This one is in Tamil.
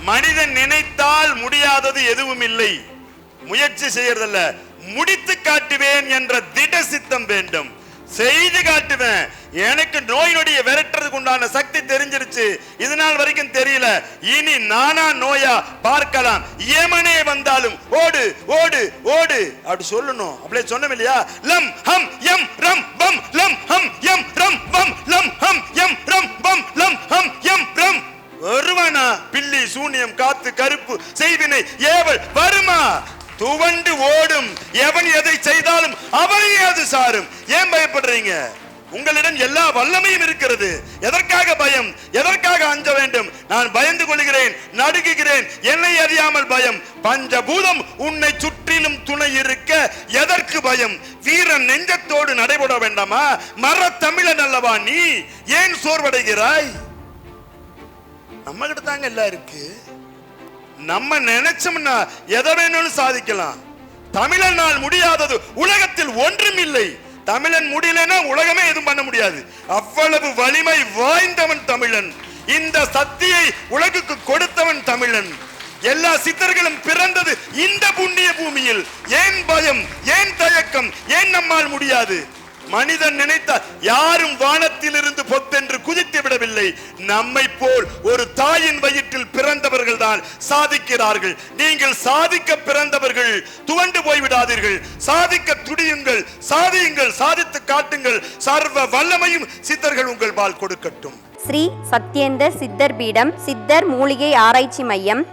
மனிதன் நினைத்தால் முடியாதது எதுவும் இல்லை. முயற்சி செய்யறதல்ல, முடித்து காட்டுவேன் என்ற திட சித்தம் வேண்டும். செய்து காட்டுவேன். எனக்கு நோய் நொடியை விரட்டுறதுக்கு உண்டான சக்தி தெரிஞ்சிருச்சு, இது நாள் வரைக்கும் தெரியல. இனி நானா நோயா பார்க்கலாம். யமனே வந்தாலும் ஓடு ஓடு ஓடு அப்படி சொல்லணும். அப்படியே சொன்னோம் இல்லையா? லம் ஹம் யம் ரம் பம் லம் ஹம் யம் ரம் பம் லம் ஹம் யம் ரம் பம் லம் ஹம் யம் ரம். வருவானா? பில்லி சூனியம் காத்து கருப்பு செய்வினை ஏவல் வருமா? துவண்டு ஓடும். எவன் எதை செய்தாலும் அவனையே அது சாரும். ஏன் பயப்படுறீங்க? உங்களிடம் எல்லா வல்லமையும் இருக்கிறது. எதற்காக பயம்? எதற்காக அஞ்ச வேண்டும்? நான் பயந்து கொள்கிறேன், நடுங்குகிறேன். என்னை அறியாமல் பயம். பஞ்சபூதம் உன்னை சுற்றிலும் துணை இருக்க எதற்கு பயம்? வீரன் நெஞ்சத்தோடு நடைபெற வேண்டாமா? மர தமிழன் அல்லவா நீ? ஏன் சோர்வடைகிறாய்? நம்ம கிட்ட தாங்க எல்லாம் இருக்கு. நம்ம நினைச்சோம்னா எதை வேணும்னு சாதிக்கலாம். தமிழனால் முடியாதது உலகத்தில் ஒன்றும் இல்லை. தமிழன் முடியலன்னா உலகமே எதுவும் பண்ண முடியாது. அவ்வளவு வலிமை வாய்ந்தவன் தமிழன். இந்த சக்தியை உலகுக்கு கொடுத்தவன் தமிழன். எல்லா சித்தர்களும் பிறந்தது இந்த புண்ணிய பூமியில். ஏன் பயம்? ஏன் தயக்கம்? ஏன் நம்மால் முடியாது? மனிதன் நினைத்தால் யாரும் வானத்தில் இருந்து பொத்தென்று குதித்து விடவில்லை. நம்மை போல் ஒரு தாயின் வயிற்றில் பிறந்தவர்கள் தான் சாதிக்கிறார்கள். நீங்கள் சாதிக்க பிறந்தவர்கள், துவண்டு போய்விடாதீர்கள். சாதிக்க துடியுங்கள், சாதியுங்கள், சாதித்து காட்டுங்கள். சர்வ வல்லமையும் சித்தர்கள் உங்கள் பால் கொடுக்கட்டும். ஸ்ரீ சத்யேந்தர் சித்தர் பீடம், சித்தர் மூலிகை ஆராய்ச்சி மையம்.